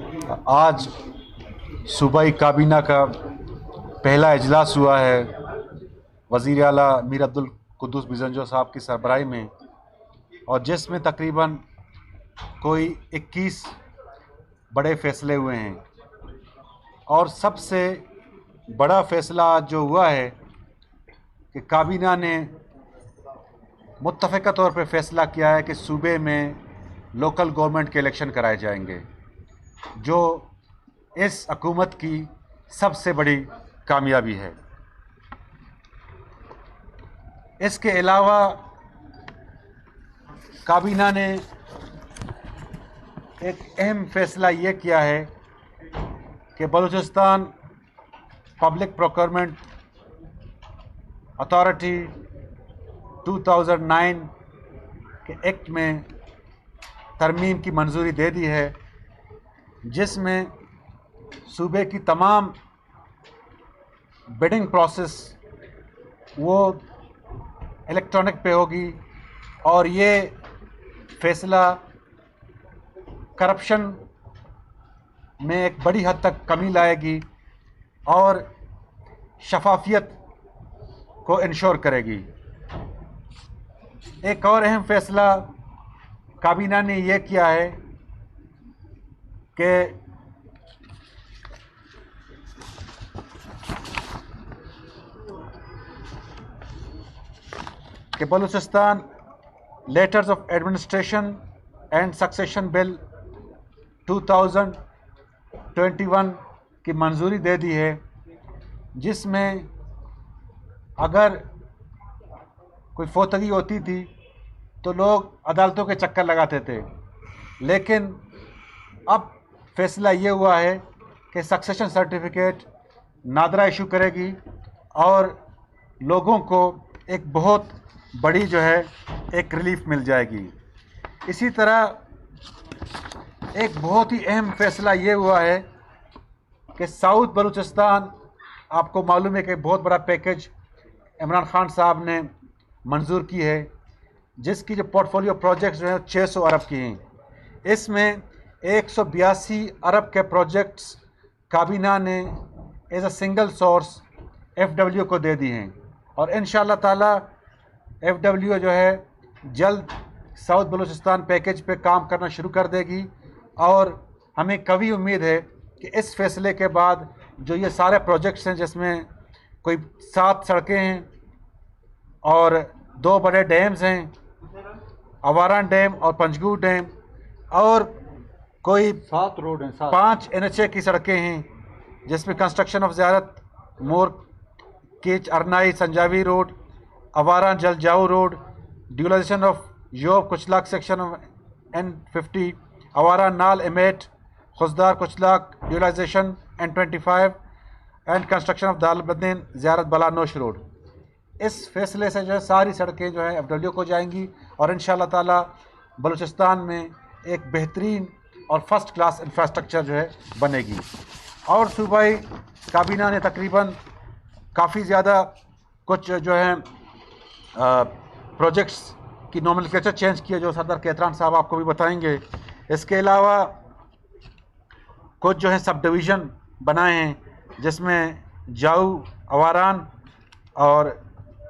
आज सूबाई काबीना का पहला इजलास हुआ है वज़ीर आला मीर अब्दुल कुद्दूस बिजंजो साहब की सरबराही में, और जिसमें तकरीबन कोई 21 बड़े फ़ैसले हुए हैं। और सबसे बड़ा फ़ैसला आज जो हुआ है कि काबीना ने मुत्तफ़िक़ा तौर पर फ़ैसला किया है कि सूबे में लोकल गवर्नमेंट के इलेक्शन कराए जाएंगे, जो इस हुकूमत की सबसे बड़ी कामयाबी है। इसके अलावा काबीना ने एक अहम फ़ैसला ये किया है कि बलूचिस्तान पब्लिक प्रोक्योरमेंट अथॉरिटी 2009 के एक्ट में तरमीम की मंजूरी दे दी है, जिसमें सूबे की तमाम बिडिंग प्रोसेस वो इलेक्ट्रॉनिक पे होगी, और ये फ़ैसला करप्शन में एक बड़ी हद तक कमी लाएगी और शफाफियत को इंश्योर करेगी। एक और अहम फ़ैसला काबीना ने यह किया है कि Balochistan letters of administration and succession bill 2021 की मंजूरी दे दी है, जिसमें अगर कोई फौतगी होती थी तो लोग अदालतों के चक्कर लगाते थे, लेकिन अब फैसला ये हुआ है कि सक्सेशन सर्टिफिकेट नादरा इशू करेगी और लोगों को एक बहुत बड़ी जो है एक रिलीफ मिल जाएगी। इसी तरह एक बहुत ही अहम फ़ैसला ये हुआ है कि साउथ बलूचिस्तान, आपको मालूम है कि बहुत बड़ा पैकेज इमरान खान साहब ने मंजूर की है, जिसकी जो पोर्टफोलियो प्रोजेक्ट्स जो हैं 600 अरब की हैं। इसमें 182 अरब के प्रोजेक्ट्स काबीना ने as a single source FW को दे दी हैं, और इंशाअल्लाह ताला FW जो है जल्द साउथ बलूचिस्तान पैकेज पे काम करना शुरू कर देगी। और हमें कभी उम्मीद है कि इस फैसले के बाद जो ये सारे प्रोजेक्ट्स हैं, जिसमें कोई 7 सड़कें हैं और 2 बड़े डैम्स हैं, अवारान डैम और पंजगू डैम, और कोई 7 रोड हैं, 5 NHA की सड़कें हैं, जिसमें construction of Ziarat Mor Kach Harnai Sanjawi road, Awaran Jhaljhao road, dualisation of Zhob Kuchlak section of N50, Awaran Nal एमेट Khuzdar Kuchlak dualisation N25 and construction of Dalbandin Ziarat Balanosh road. इस फैसले से जो है सारी सड़कें जो है FW को जाएंगी, और इंशाअल्लाह ताला बलूचिस्तान में एक बेहतरीन और फर्स्ट क्लास इंफ्रास्ट्रक्चर जो है बनेगी। और सूबाई काबीना ने तकरीबन काफ़ी ज़्यादा कुछ जो है प्रोजेक्ट्स की नोमेनक्लेचर चेंज किया, जो सरदार केतरान साहब आपको भी बताएंगे। इसके अलावा कुछ जो है सब डिवीज़न बनाए हैं, जिसमें जाऊ अवारान और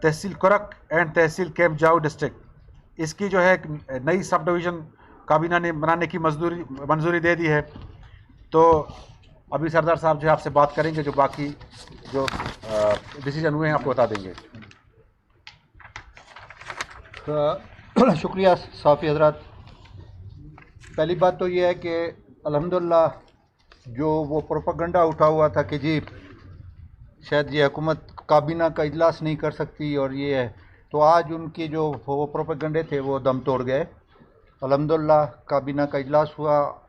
तहसील कुरक एंड तहसील कैम्प जाऊ डिस्ट्रिक्ट, इसकी जो है एक नई सब डिवीज़न काबीना ने बनाने की मंजूरी दे दी है। तो अभी सरदार साहब जो है आपसे बात करेंगे, जो बाकी जो डिसीजन हुए हैं आपको बता देंगे। तो शुक्रिया साफ़ी हज़रात। पहली बात तो ये है कि अल्हम्दुलिल्लाह जो वो प्रोपेगेंडा उठा हुआ था कि जी शायद ये हुकूमत काबीना का इजलास नहीं कर सकती और ये है, तो आज उनके जो वो प्रोपेगेंडे थे वो दम तोड़ गए। अल्हम्दुलिल्लाह काबीना का इजलास हुआ,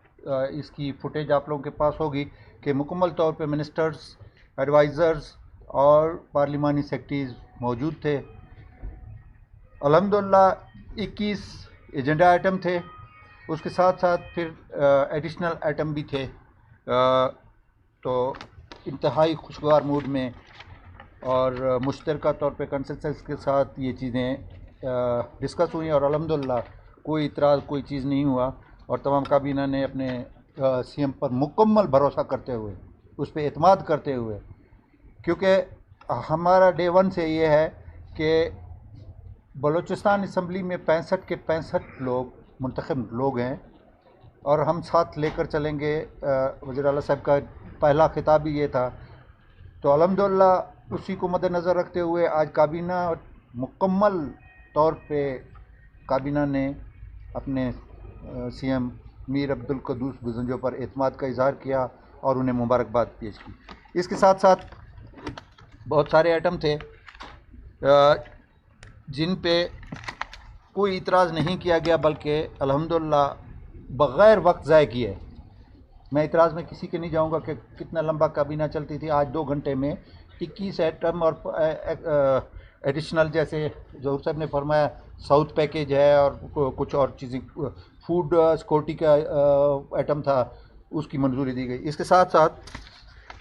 इसकी फुटेज आप लोगों के पास होगी कि मुकम्मल तौर पे मिनिस्टर्स, एडवाइज़र्स और पार्लिमानी सेक्रेटरीज़ मौजूद थे। अल्हम्दुलिल्लाह 21 एजेंडा आइटम थे, उसके साथ साथ फिर एडिशनल आइटम भी थे। तो इंतहाई खुशगवार मूड में और मुश्तरका तौर पे कंसेंसस के साथ ये चीज़ें डिस्कस हुई और अल्हम्दुलिल्लाह कोई इतराज़ कोई चीज़ नहीं हुआ और तमाम काबीना ने अपने सीएम पर मुकम्मल भरोसा करते हुए, उस पर एतमाद करते हुए, क्योंकि हमारा डे वन से ये है कि बलूचिस्तान असम्बली में 65 के 65 लोग मुंतखब लोग हैं और हम साथ लेकर चलेंगे। वज़ीर आला साहब का पहला खिताब भी ये था। तो अल्हम्दुलिल्लाह उसी को मद्देनज़र रखते हुए आज काबीना मुकम्मल तौर पे काबीना ने अपने सीएम मीर अब्दुल क़ुद्दूस बुज़ंजो पर एतमाद का इज़हार किया और उन्हें मुबारकबाद पेश की। इसके साथ साथ बहुत सारे आइटम थे जिन पे कोई इतराज़ नहीं किया गया, बल्कि अल्हम्दुलिल्लाह बग़ैर वक्त ज़ाय किए, मैं इतराज़ में किसी के नहीं जाऊंगा कि कितना लंबा काबीना चलती थी। आज 2 घंटे में 21 आइटम और एडिशनल, जैसे ज़हूर साहब ने फरमाया, साउथ पैकेज है और कुछ और चीज़ें, फूड सिक्योरिटी का आइटम था, उसकी मंजूरी दी गई। इसके साथ साथ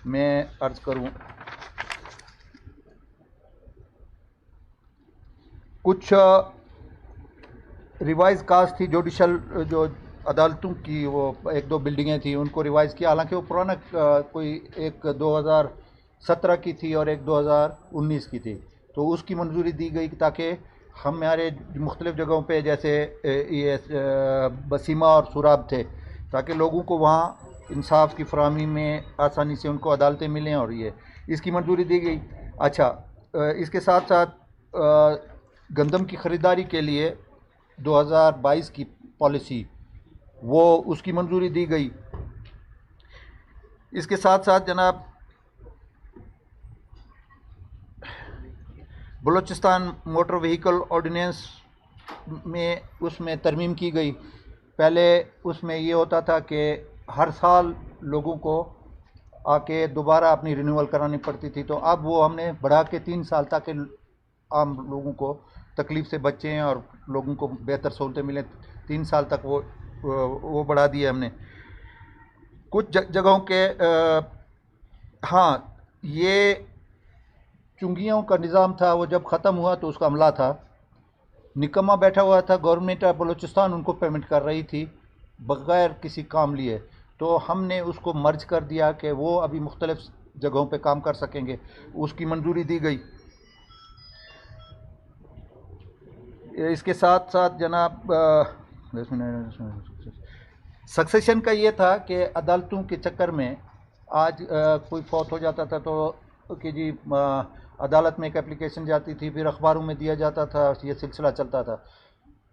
मैं अर्ज़ करूं, कुछ रिवाइज कास्ट थी जुडिशल, जो अदालतों की वो 1-2 बिल्डिंगें थी, उनको रिवाइज़ किया। हालांकि वो पुराना कोई एक 2017 की थी और एक 2019 की थी, तो उसकी मंजूरी दी गई ताकि हमारे मुख्तलिफ़ जगहों पे, जैसे ये बसीमा और सुराब थे, ताकि लोगों को वहाँ इंसाफ की फराहमी में आसानी से उनको अदालतें मिलें, और ये इसकी मंजूरी दी गई। अच्छा, इसके साथ साथ गंदम की ख़रीदारी के लिए 2022 की पॉलिसी, वो उसकी मंजूरी दी गई। इसके साथ साथ जनाब बलूचिस्तान मोटर व्हीकल ऑर्डिनेंस में उसमें तरमीम की गई। पहले उसमें ये होता था कि हर साल लोगों को आके दोबारा अपनी रिन्यूअल करानी पड़ती थी, तो अब वो हमने बढ़ा के 3 साल, ताकि आम लोगों को तकलीफ़ से बचें और लोगों को बेहतर सहूलतें मिलें। 3 साल तक वो बढ़ा दिए हमने। कुछ जगहों के हाँ, ये चुंगियों का निज़ाम था, वो जब ख़त्म हुआ तो उसका अमला था, निकम्मा बैठा हुआ था, गवर्नमेंट ऑफ बलूचिस्तान उनको पेमेंट कर रही थी बग़ैर किसी काम लिए, तो हमने उसको मर्ज कर दिया कि वो अभी मुख्तलिफ़ जगहों पे काम कर सकेंगे, उसकी मंजूरी दी गई। इसके साथ साथ जनाब सक्सेशन का ये था कि अदालतों के चक्कर में आज कोई फौत हो जाता था तो कि जी अदालत में एक एप्लीकेशन जाती थी, फिर अखबारों में दिया जाता था, ये सिलसिला चलता था।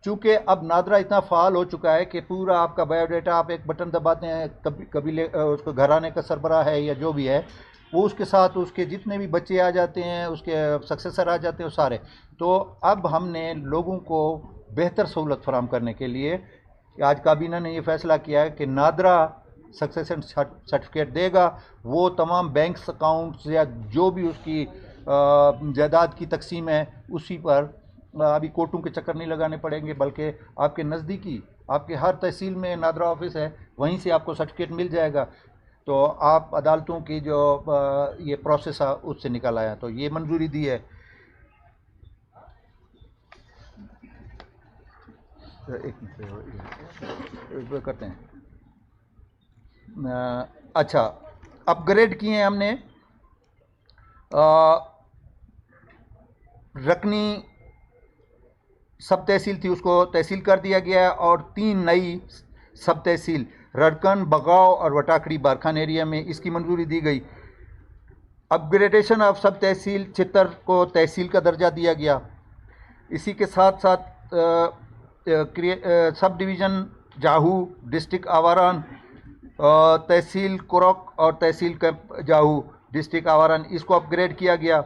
चूँकि अब नादरा इतना फ़ाल हो चुका है कि पूरा आपका बायोडाटा आप एक बटन दबाते हैं, कबीले उसको घराने का सरबराह है या जो भी है, वो उसके साथ उसके जितने भी बच्चे आ जाते हैं, उसके सक्सेसर आ जाते हैं, वो सारे। तो अब हमने लोगों को बेहतर सहूलत फराहम करने के लिए आज काबीना ने ये फ़ैसला किया है कि नादरा सक्सेशन सर्टिफिकेट देगा, वो तमाम बैंक अकाउंट्स या जो भी उसकी जायदाद की तकसीम है, उसी पर अभी कोर्टों के चक्कर नहीं लगाने पड़ेंगे, बल्कि आपके नज़दीकी, आपके हर तहसील में नादरा ऑफिस है, वहीं से आपको सर्टिफिकेट मिल जाएगा। तो आप अदालतों की जो ये प्रोसेस है उससे निकल आया, तो ये मंजूरी दी है। एक मिनट करते हैं। अच्छा, अपग्रेड किए हैं हमने रकनी सब तहसील थी, उसको तहसील कर दिया गया, और 3 नई सब तहसील रड़कन, बगाव और वटाकड़ी बारखान एरिया में इसकी मंजूरी दी गई। अपग्रेडेशन ऑफ सब तहसील चित्तर को तहसील का दर्जा दिया गया। इसी के साथ साथ सब डिवीज़न जाहू, डिस्ट्रिक्ट आवारान, तहसील कुरक और तहसील जाहू, डिस्ट्रिक्ट आवारान, इसको अपग्रेड किया गया।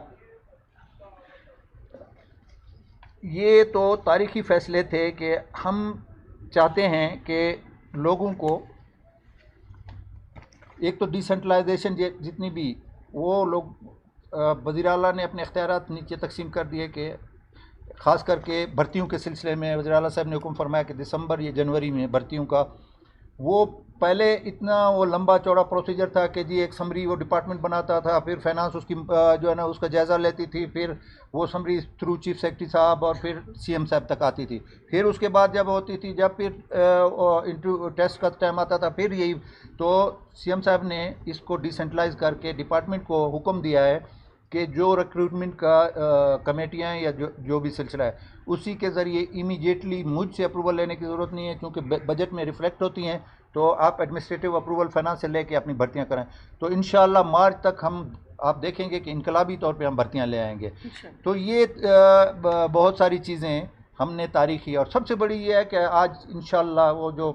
ये तो तारीख़ी फ़ैसले थे कि हम चाहते हैं कि लोगों को एक तो डिसेंट्रलाइजेशन जितनी भी वो लोग वज़ीर आला ने अपने इख्तियारात नीचे तकसीम कर दिए कि ख़ास करके भर्तियों के सिलसिले में वज़ीर आला साहब ने हुक्म फरमाया कि दिसंबर या जनवरी में भर्तियों का वो पहले इतना वो लंबा चौड़ा प्रोसीजर था कि जी एक समरी वो डिपार्टमेंट बनाता था, फिर फाइनेंस उसकी जो है ना उसका जायज़ा लेती थी, फिर वो समरी थ्रू चीफ सेक्रेटरी साहब और फिर सीएम साहब तक आती थी, फिर उसके बाद जब होती थी, जब फिर इंटरव्यू टेस्ट का टाइम आता था, फिर यही तो सीएम साहब ने इसको डिसेंट्रलाइज करके डिपार्टमेंट को हुक्म दिया है कि जो रिक्रूटमेंट का कमेटियाँ या जो भी सिलसिला है उसी के ज़रिए इमीडिएटली मुझसे अप्रूवल लेने की ज़रूरत नहीं है, क्योंकि बजट में रिफ्लेक्ट होती हैं, तो आप एडमिनिस्ट्रेटिव अप्रूवल फाइनेंस से लेके अपनी भर्तियां करें। तो इंशाल्लाह मार्च तक हम आप देखेंगे कि इनकलाबी तौर पे हम भर्तियां ले आएंगे। तो ये बहुत सारी चीज़ें हमने तारीखी, और सबसे बड़ी ये है कि आज इंशाल्लाह वो जो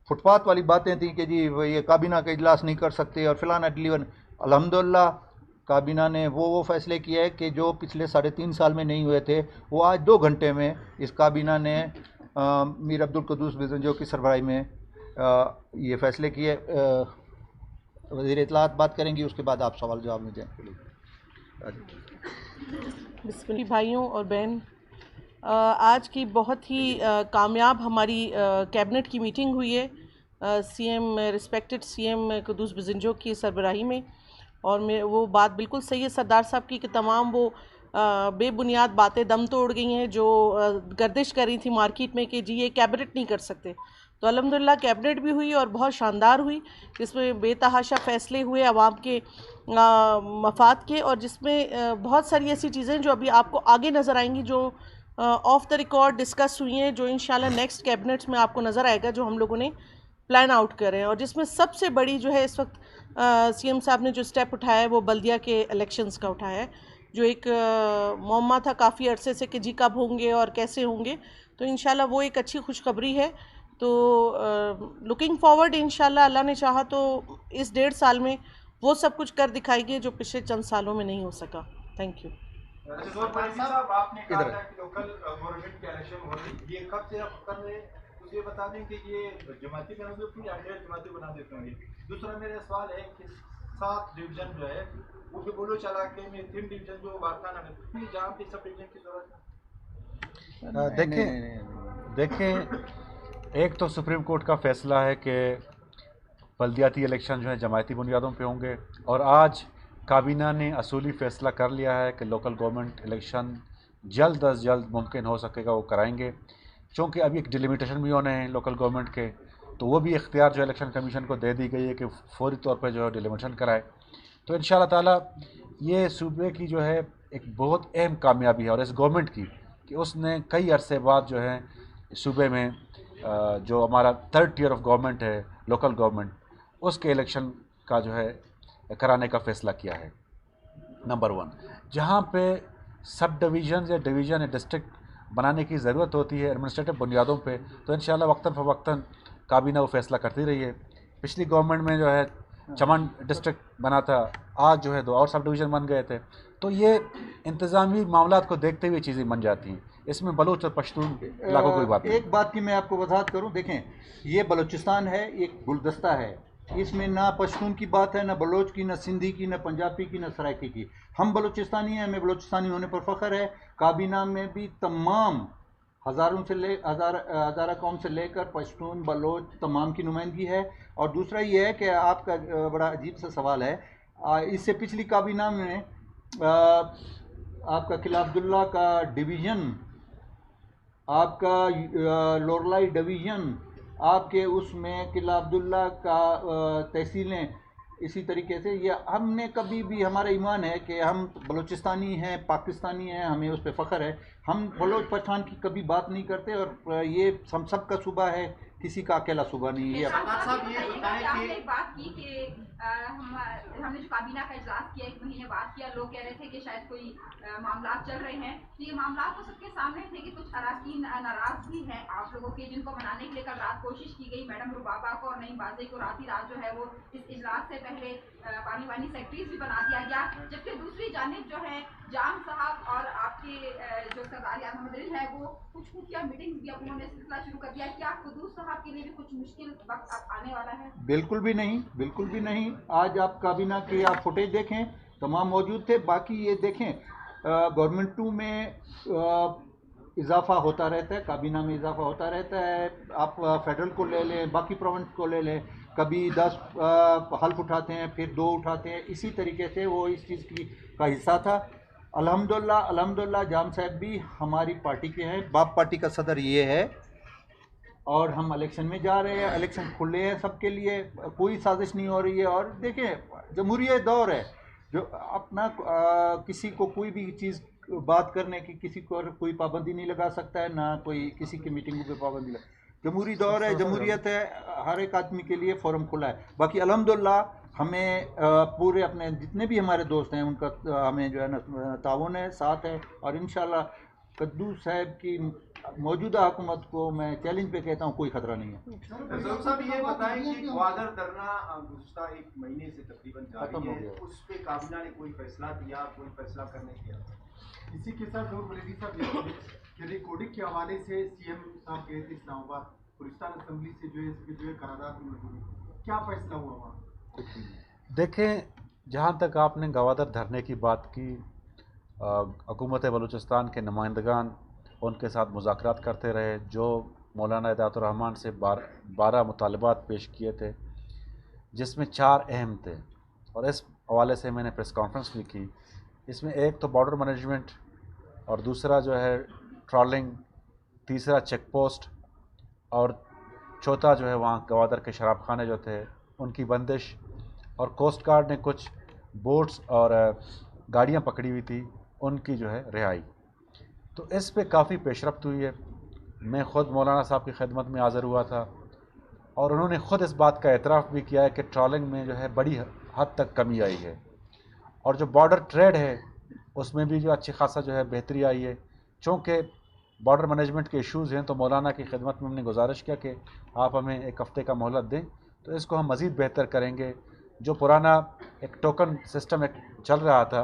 फुटपाथ वाली बातें थी कि जी ये काबीना का इजलास नहीं कर सकते और फिलाना डिलीवर, अल्हम्दुलिल्लाह काबीना ने वो फैसले किए कि जो पिछले 3.5 साल में नहीं हुए थे वो आज 2 घंटे में इस काबीना ने मीर अब्दुल कुद्दूस बिजनजो की सरबराही में ये फैसले किए। वज़ीर इत्तलाआत बात करेंगी, उसके बाद आप सवाल जवाब में दें। बिस्मिल्लाह भाइयों और बहन, आज की बहुत ही कामयाब हमारी कैबिनेट की मीटिंग हुई है सीएम रिस्पेक्टेड सीएम कुद्दूस बिजनजो की सरबराही में, और वो बात बिल्कुल सही है सरदार साहब की कि तमाम वो बेबुनियाद बातें दम तोड़ गई हैं जो गर्दिश कर रही थी मार्केट में कि जी ये कैबिनेट नहीं कर सकते। तो अल्हम्दुलिल्लाह कैबिनेट भी हुई और बहुत शानदार हुई, जिसमें बेतहाशा फ़ैसले हुए आवाम के मफाद के, और जिसमें बहुत सारी ऐसी चीज़ें जो अभी आपको आगे नज़र आएंगी जो ऑफ द रिकॉर्ड डिस्कस हुई हैं, जो इंशाल्लाह नेक्स्ट कैबिनेट्स में आपको नज़र आएगा, जो हम लोगों ने प्लान आउट कर रहे हैं। और जिसमें सबसे बड़ी जो है इस वक्त सीएम साहब ने जो स्टेप उठाया है वो बल्दिया के इलेक्शंस का उठाया है, जो एक मौमा था काफ़ी अरसे से कि जी कब होंगे और कैसे होंगे। तो इंशाल्लाह वो एक अच्छी खुशखबरी है। तो लुकिंग फॉरवर्ड इंशाल्लाह अल्लाह ने चाहा तो इस 1.5 साल में वो सब कुछ कर दिखाएंगे जो पिछले चंद सालों में नहीं हो सका। Thank you. आपने कहा था कि लोकल गवर्नमेंट के इलेक्शन हो रही, ये कब से आप कर रहे हैं? मुझे बता दें कि ये जमाती बनाओगे फिर या गैर जमाती बना देते होंगे। दूसरा मेरा सवाल है कि 7 डिवीजन जो है वो भी बोलो इलाके में 3 डिवीजन जो वारखाना है जहाँ पे सब डिवीजन की जरूरत है। देखें एक तो सुप्रीम कोर्ट का फैसला है कि बल्दियाती इलेक्शन जो है जमायती बुनियादों पे होंगे, और आज काबीना ने असूली फ़ैसला कर लिया है कि लोकल गवर्नमेंट इलेक्शन जल्द अज जल्द मुमकिन हो सकेगा वो कराएंगे, चूँकि अभी एक डिलिमिटेशन भी होने हैं लोकल गवर्नमेंट के, तो वो भी इख्तियार जो इलेक्शन कमीशन को दे दी गई है कि फौरी तौर पर जो है डिलिमिटेशन कराए। तो इंशाअल्लाह ताला ये सूबे की जो है एक बहुत अहम कामयाबी है, और इस गवर्नमेंट की कि उसने कई अरसे बाद जो है सूबे में जो हमारा 3rd टियर ऑफ गवर्नमेंट है लोकल गवर्नमेंट, उसके इलेक्शन का जो है कराने का फ़ैसला किया है। नंबर 1, जहाँ पे सब डिवीज़न या डिवीज़न या डिस्ट्रिक्ट बनाने की ज़रूरत होती है एडमिनिस्ट्रेटिव बुनियादों पे, तो इंशाअल्लाह वक्तन फ़वक्तन काबीना वो फ़ैसला करती रही है। पिछली गवर्नमेंट में जो है चमन डिस्ट्रिक्ट बना था, आज जो है 2 और सब डिवीज़न बन गए थे। तो ये इंतज़ामी मामलात को देखते हुए चीज़ें बन जाती हैं, इसमें बलूच और पश्तून इलाकों कोई बात नहीं। एक बात की मैं आपको वजाहत करूं, देखें ये बलूचिस्तान है, एक गुलदस्ता है, इसमें ना पश्तून की बात है, ना बलोच की, ना सिंधी की, ना पंजाबी की, ना सराइकी की। हम बलूचिस्तानी हैं, हमें बलूचिस्तानी होने पर फ़ख्र है। काबीना में भी तमाम हज़ारा कौम से लेकर पश्तून बलोच तमाम की नुमाइंदगी है। और दूसरा ये है कि आपका बड़ा अजीब सा सवाल है, इससे पिछली काबीना में आपका किला अब्दुल्ला का डिवीज़न, आपका लोरलाई डिवीज़न, आपके उसमें किला अब्दुल्ला का तहसीलें, इसी तरीके से ये हमने कभी भी, हमारा ईमान है कि हम बलूचिस्तानी हैं, पाकिस्तानी हैं, हमें उस पर फ़ख्र है। हम बलोच पठान की कभी बात नहीं करते, और ये हम सब का सूबा है, किसी का अकेला सूबा नहीं है। आपने बात की कि हमने जो काबीना का इजलास किया 1 महीने बाद किया, लोग कह रहे थे कि शायद कोई मामला चल रहे हैं, तो ये मामला तो सबके सामने थे कि कुछ अराकीन नाराज भी हैं आप लोगों के, जिनको मनाने के लिए कल रात कोशिश की गई। मैडम रुबाबा को और नईम बाज़ी को रात ही रात जो है वो इस इजलास से पहले पानी वानी सेक्रेटरीज भी बना दिया गया, जबकि दूसरी जानिब जो है जाम साहब और आपके जो सरदार यार मोहम्मद अली है वो कुछ खुफिया मीटिंग्स भी अब उन्होंने सिलसिला शुरू कर दिया। क्या कुद्दूस साहब के लिए भी कुछ मुश्किल वक्त अब आने वाला है? बिल्कुल भी नहीं, बिल्कुल भी नहीं। आज आप काबीना के आप फुटेज देखें, तमाम मौजूद थे। बाकी ये देखें गवर्नमेंट 2 में इजाफा होता रहता है, काबीना में इजाफा होता रहता है। आप फेडरल को ले लें, बाकी प्रोविंस को ले लें, कभी 10 हल्फ उठाते हैं, फिर 2 उठाते हैं। इसी तरीके से वो इस चीज़ का हिस्सा था। अल्हम्दुलिल्लाह जाम साहब भी हमारी पार्टी के हैं, बाप पार्टी का सदर ये है, और हम इलेक्शन में जा रहे हैं। इलेक्शन खुले हैं सबके लिए, कोई साजिश नहीं हो रही है। और देखें, जमहूरियत दौर है, जो अपना किसी को कोई भी चीज़ बात करने की किसी को कोई पाबंदी नहीं लगा सकता है, ना कोई किसी की मीटिंग पे पाबंदी लगा। जमहूरी दौर है, जमहूरियत है, हर एक आदमी के लिए फोरम खुला है। बाकी अल्हम्दुलिल्लाह हमें पूरे अपने जितने भी हमारे दोस्त हैं उनका हमें जो है ना ताउन है, साथ है। और इंशाल्लाह कद्दू साहब की मौजूदा हुकूमत को मैं चैलेंज पे कहता हूँ, कोई खतरा नहीं है। रसूल साहब ये बताएं कि ग्वादर धरना गुज़श्ता 1 महीने से तकरीबन जारी है, उस पे काबीना ने कोई फैसला दिया, कोई फैसला करने किया? इसी के साथ नूर मलिदी साहब कि रिकॉर्डिंग के हवाले से सीएम साहब गए थे इस्लामाबाद, गुलिस्तान असेंबली से जो है करारदाद में मंजूरी, क्या फैसला हुआ वहाँ? देखें, जहाँ तक आपने गवादर धरने की बात की, हुकूमत बलूचिस्तान के नुमाइंदगान उनके साथ मुज़ाकरात करते रहे, जो मौलाना हिदायतुर रहमान से 12 मुतालबात पेश किए थे, जिसमें 4 अहम थे। और इस हवाले से मैंने प्रेस कॉन्फ्रेंस भी की। इसमें एक तो बॉर्डर मैनेजमेंट, और दूसरा जो है ट्रॉलिंग, तीसरा चेक पोस्ट, और चौथा जो है वहाँ गवादर के शराब खाने जो थे उनकी बंदिश। और कोस्ट गार्ड ने कुछ बोट्स और गाड़ियाँ पकड़ी हुई थी, उनकी जो है रिहाई। तो इस पे काफ़ी पेशरफ्त हुई है। मैं ख़ुद मौलाना साहब की खिदमत में हाज़िर हुआ था, और उन्होंने ख़ुद इस बात का एतराफ़ भी किया है कि ट्रॉलिंग में जो है बड़ी हद तक कमी आई है, और जो बॉर्डर ट्रेड है उसमें भी जो अच्छी खासा जो है बेहतरी आई है। चूँकि बॉर्डर मैनेजमेंट के इश्यूज़ हैं, तो मौलाना की खिदमत में हमने गुजारिश किया कि आप हमें 1 हफ़्ते का मोहलत दें, तो इसको हम मज़ीद बेहतर करेंगे। जो पुराना एक टोकन सिस्टम एक चल रहा था,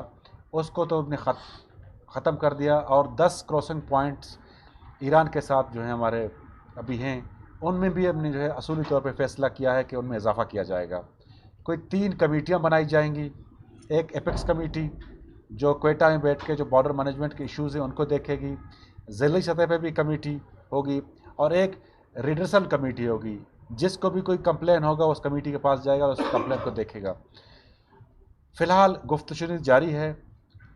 उसको तो हमने ख़त्म कर दिया, और 10 क्रॉसिंग पॉइंट्स ईरान के साथ जो हैं हमारे अभी हैं, उनमें भी हमने जो है असूली तौर पे फ़ैसला किया है कि उनमें इजाफ़ा किया जाएगा। कोई 3 कमेटियाँ बनाई जाएंगी। एक एपेक्स कमेटी जो क्वेटा में बैठ के जो बॉर्डर मैनेजमेंट के इश्यूज़ हैं उनको देखेगी, ज़िली सतह पे भी कमेटी होगी, और एक रिडर्सल कमेटी होगी, जिसको भी कोई कंप्लेन होगा उस कमेटी के पास जाएगा और उस कंप्लेन को देखेगा। फ़िलहाल गुफ्तशुनी जारी है,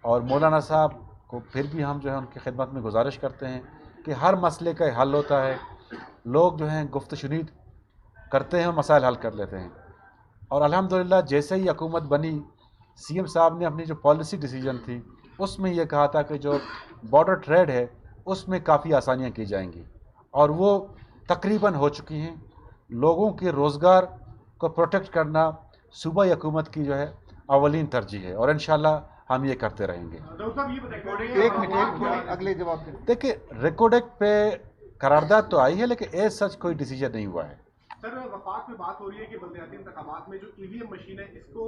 और मौलाना साहब को फिर भी हम जो है उनकी खिदमत में गुजारिश करते हैं कि हर मसले का हल होता है। लोग जो हैं गुफ्तशुनी करते हैं और मसाइल हल कर लेते हैं। और अल्हम्दुलिल्लाह जैसे ही हुकूमत बनी, सीएम साहब ने अपनी जो पॉलिसी डिसीजन थी उसमें ये कहा था कि जो बॉर्डर ट्रेड है उसमें काफ़ी आसानियाँ की जाएंगी, और वो तकरीबन हो चुकी हैं। लोगों के रोज़गार को प्रोटेक्ट करना सूबाई हुकूमत की जो है अवलीन तरजीह है, और इंशाल्लाह हम ये करते रहेंगे। एक मिनट अगले जवाब दें। देखिए, रिकॉर्ड एक्ट पे करारदाद तो आई है, लेकिन एज सच कोई डिसीजन नहीं हुआ है। सर, वफाक में बात हो रही है कि बल्दियाती इंतखाबात में जो ईवीएम मशीन है इसको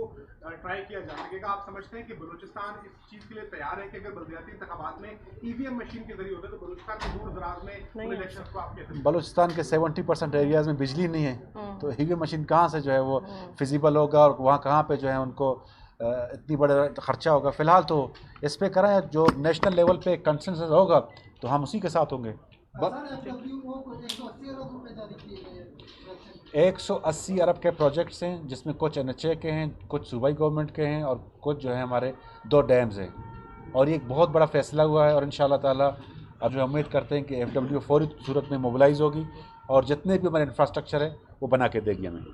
ट्राई किया जा सकेगा। आप समझते हैं कि बलूचिस्तान इस चीज़ के लिए तैयार है कि अगर बल्दियाती इंतखाबात में ईवीएम मशीन के जरिए होता है तो बलूचिस्तान के दूर दराज में इलेक्शन को आप कैसे? बलूचिस्तान के 70% एरियाज़ में बिजली नहीं है, तो ईवीएम मशीन कहाँ से जो है वो फिजिबल होगा, और वहाँ कहाँ पे जो है उनको इतनी बड़ा खर्चा होगा। फ़िलहाल तो इस पे कराएं, जो नेशनल लेवल पे कंसेंसस होगा तो हम उसी के साथ होंगे। 180 अरब के प्रोजेक्ट्स हैं, जिसमें कुछ NHA के हैं, कुछ सूबाई गवर्नमेंट के हैं, और कुछ जो है हमारे 2 डैम्स हैं। और ये एक बहुत बड़ा फ़ैसला हुआ है, और इंशाल्लाह ताला अब जो उम्मीद करते हैं कि FW फौरी सूरत में मोबिलाइज़ होगी, और जितने भी हमारे इंफ्रास्ट्रक्चर है वो बना के देगी हमें।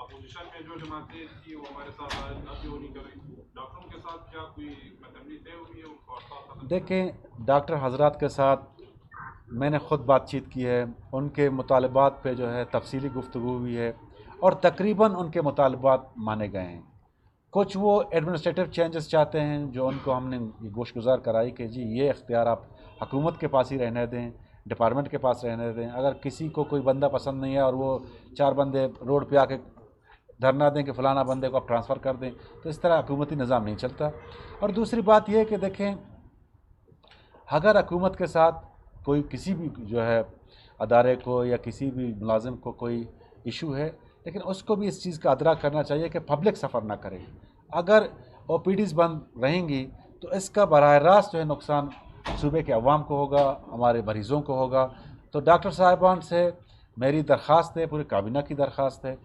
अपोजिशन में जो जमातें थी वो हमारे साथ अब क्यों नहीं कर रही? डॉक्टरों के साथ क्या कोई मतभेद तय हुई है? उनको देखें, डॉक्टर हजरात के साथ मैंने ख़ुद बातचीत की है, उनके मुतालबात पे जो है तफसीली गुफ्तगू हुई है, और तकरीबन उनके मुतालबात माने गए हैं। कुछ वो एडमिनिस्ट्रेटिव चेंजेस चाहते हैं, जो उनको हमने गोशगुजार कराई कि जी ये इख्तियार आप हुकूमत के पास ही रहने दें, डिपार्टमेंट के पास रहने दें। अगर किसी को कोई बंदा पसंद नहीं है और वो 4 बंदे रोड पे आके धरना दें कि फ़लाना बंदे को आप ट्रांसफ़र कर दें, तो इस तरह हुकूमती निज़ाम नहीं चलता। और दूसरी बात यह है कि देखें, अगर हुकूमत के साथ कोई किसी भी जो है अदारे को या किसी भी मुलाजिम को कोई इशू है, लेकिन उसको भी इस चीज़ का अदरा करना चाहिए कि पब्लिक सफ़र ना करे। अगर OPDs बंद रहेंगी तो इसका बराह रास्त जो है नुकसान सूबे के अवाम को होगा, हमारे मरीज़ों को होगा। तो डॉक्टर साहिबान से मेरी दरख्वास्त है, पूरी काबीना की दरख्वास्त है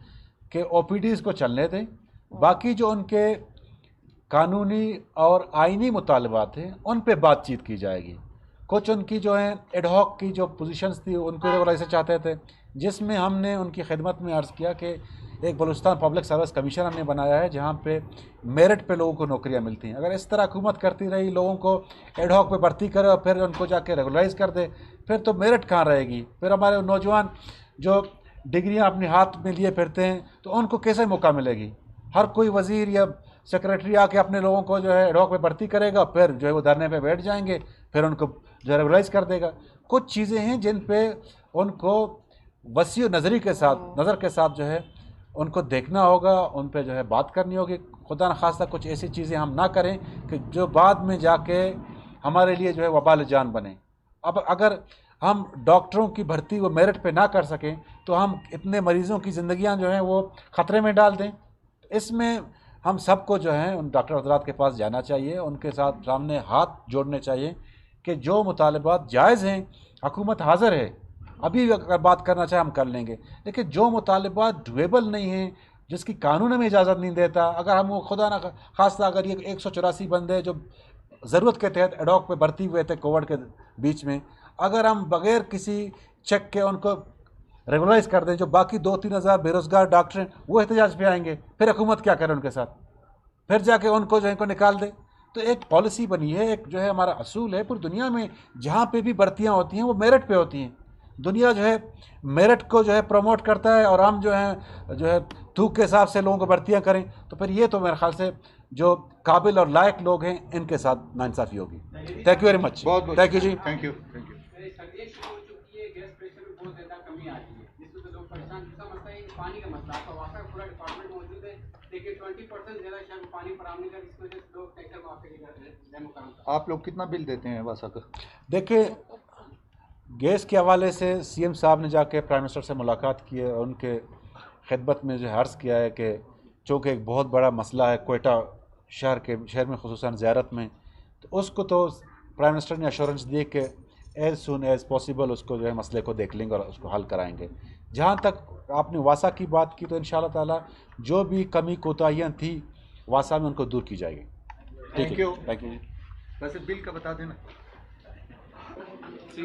कि OPDs को चलने दें, बाकी जो उनके कानूनी और आइनी मुतालबात हैं उन पे बातचीत की जाएगी। कुछ उनकी जो है एडहॉक की जो पोजीशंस थी उनको रेगुलाइज चाहते थे, जिसमें हमने उनकी खिदमत में अर्ज़ किया कि एक बलूचिस्तान पब्लिक सर्विस कमीशन हमने बनाया है जहाँ पे मेरिट पे लोगों को नौकरियाँ मिलती हैं। अगर इस तरह हुकूमत करती रही, लोगों को एडहॉक पे भर्ती करे और फिर उनको जाके रेगुलाइज कर दे, फिर तो मेरिट कहाँ रहेगी। फिर हमारे नौजवान जो डिग्रियाँ अपने हाथ में लिए फिरते हैं तो उनको कैसे मौका मिलेगी। हर कोई वज़ीर या सेक्रेटरी आके अपने लोगों को जो है एडहॉक पे भर्ती करेगा, फिर जो है वो धरने पे बैठ जाएंगे, फिर उनको जो है रेगुलाइज कर देगा। कुछ चीज़ें हैं जिन पे उनको वसी नज़री के साथ नज़र के साथ जो है उनको देखना होगा, उन पे जो है बात करनी होगी। खुदा न खास्ता कुछ ऐसी चीज़ें हम ना करें कि जो बाद में जाके हमारे लिए जो है वबाल जान बने। अब अगर हम डॉक्टरों की भर्ती वो मेरिट पे ना कर सकें तो हम इतने मरीज़ों की ज़िंदगियां जो हैं वो ख़तरे में डाल दें। इसमें हम सबको जो है उन डॉक्टर हज़रात के पास जाना चाहिए, उनके साथ सामने हाथ जोड़ने चाहिए कि जो मुतालबात जायज़ हैं हुकूमत हाज़िर है, अभी अगर बात करना चाहे हम कर लेंगे, लेकिन जो मुतालबात डुएबल नहीं हैं, जिसकी कानून हमें इजाज़त नहीं देता, अगर हम वो खुदा ना खास्ता अगर ये 184 बंदे जो ज़रूरत के तहत एडहॉक पे भर्ती हुए थे कोविड के बीच में, अगर हम बग़ैर किसी चेक के उनको रेगुलाइज कर दें, जो बाकी 2-3 हज़ार बेरोज़गार डॉक्टर हैं वो एहतजाज पे आएंगे, फिर हुकूमत क्या करे उनके साथ, फिर जाके उनको जो है निकाल दे। तो एक पॉलिसी बनी है, एक जो है हमारा असूल है, पूरी दुनिया में जहाँ पे भी भर्तियाँ होती हैं वो मेरिट पे होती हैं। दुनिया जो है मेरिट को जो है प्रमोट करता है और हम जो है थूक के हिसाब से लोगों को भर्तियाँ करें, तो फिर ये तो मेरे ख्याल से जो काबिल और लायक लोग हैं इनके साथ नाइंसाफ़ी होगी। Thank you very much. बहुत thank you ji. Thank you. सर्दी शुरू हो चुकी है, गैस प्रेशर में बहुत ज़्यादा कमी आ रही है, जिससे तो लोग परेशान। दूसरा मसला है पानी का मसला। आपका वासा पूरा डिपार्टमेंट मौजूद है, लेकिन 20% ज़्यादा शायद पानी फराहम नहीं कर, इसकी वजह से लोग टैंकर में आके आप लोग कितना बिल देते हैं वासा का? देखिए, गैस के हवाले से CM साहब ने जाके प्राइम मिनिस्टर से मुलाकात की है और उनके खिदमत में जो अर्ज़ किया है कि चूँकि एक बहुत बड़ा मसला है कोयटा शहर में खुसूसन ज़ियारत में, तो उसको तो प्राइम मिनिस्टर ने अश्योरेंस दी कि एज़ सून एज़ पॉसिबल उसको जो है मसले को देख लेंगे और उसको हल कराएंगे। जहाँ तक आपने वासा की बात की, तो इंशाअल्लाह ताला जो भी कमी कोताहियाँ थी वासा में उनको दूर की जाएगी। Thank you. Thank you. वैसे बिल का बता देना। Sí,